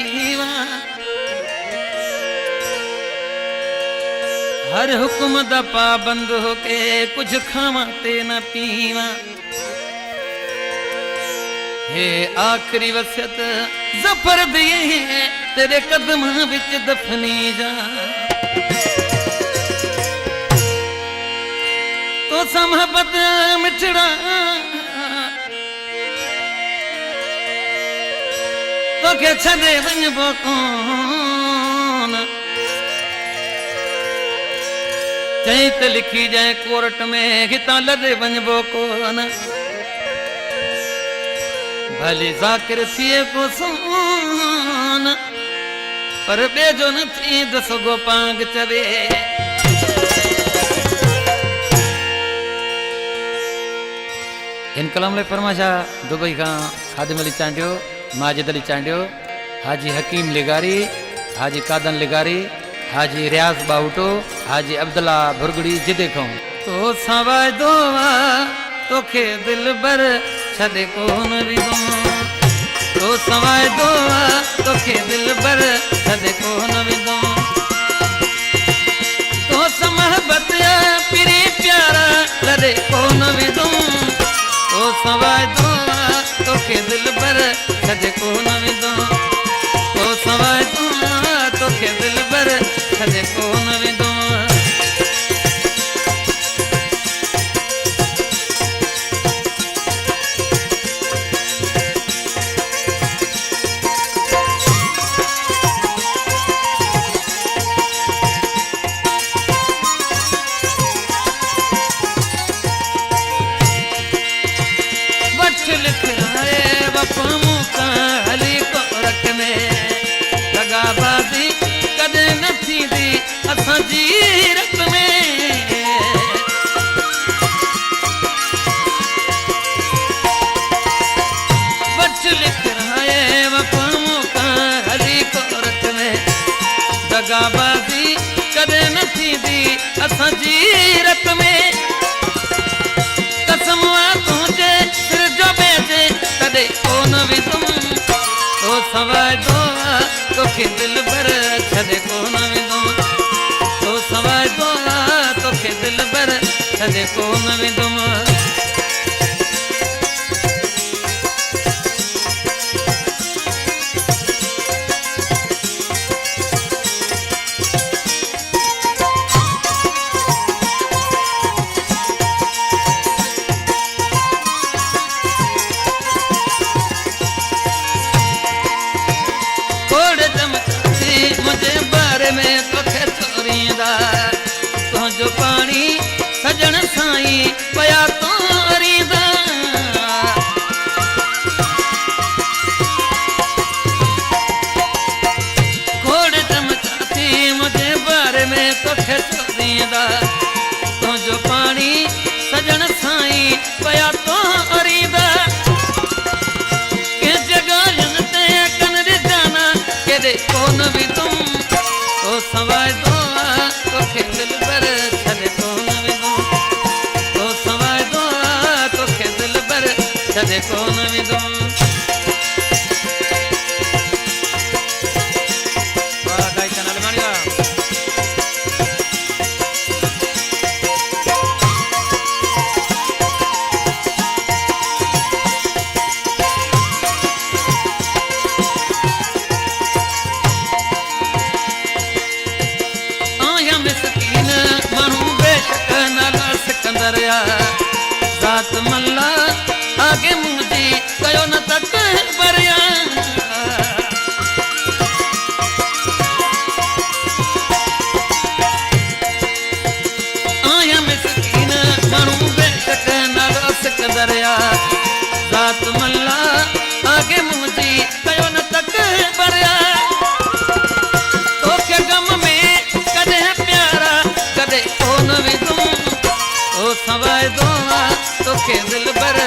पीवा, हर हुक्म दा पाबंद होके कुछ खावा ते न पीवा। हे आखिरी वसियत ज़फर दिए तेरे कदम विच दफनी जा। तो समहबत मिठड़ा तो के छदे वञबो कोन, चई त लिखी जाए कोर्ट में हितां लदे वञबो कोन। भली ज़ाकिर थिए को सोन पर बेजो न थी दसगो पांग चवे। इन कलाम ले फरमाशा दुबई का खादिम अली चांडियो, माजिद अली चांडियो, हाजी हकीम लिगारी, हाजी कादन लिगारी, हाजी रियाज बाउटो, हाजी अब्दुल्ला भुरगड़ी जिदे खां। तो सवाय दोवा तोखे दिल बर छदे कोन विदो, तो सवाय दोवा तोखे दिल बर छदे कोन विदो। तो समहबत पिरी प्यारा लदे कोन विदो, तो सवाय दोवा तोखे दिल बर छदे कोन विदो, तो सवाय दोवा तोखे दिल बर छदे कोन विदो। लिख रहे वफामू का हली को रख में दगाबाजी कदे न थी दी असां जी रत में। बच लिख रहे वफामू का हली को रख में दगाबाजी कदे न थी दी असां जी रत में। कदे कोन विदुम तो सवाय दोवा तोखे दिल बर छदे कोन विदुम, तो सवाय दोवा तोखे दिल बर छदे कोन विदुम। मुझे बारे में तोखे चोरींदा तो जो पानी सजन साईं पया तोरींदा। खोड़ चमचाती मुझे बारे में तोखे चोरींदा तो जो पानी सजन साईं पया तोरींदा। के जगायन ते कन रे जाना केदे कोन भी तुम, तो सवाय दोवा तोखे दिल बर छदे कोन विदो, तो सवाय दोवा तोखे दिल बर छदे कोन विदो। ज़ात मल्ला आगे मुझी कयो न तक बरिया। आया मिसकीन मानू बेशक नालो सिकंदरिया, ज़ात मल्ला आगे मुझी कयो न तक बरिया। तोखे गम में कदे प्यारा कदे कोन विदुम, तो सवाय दोवा तोखे दिल बर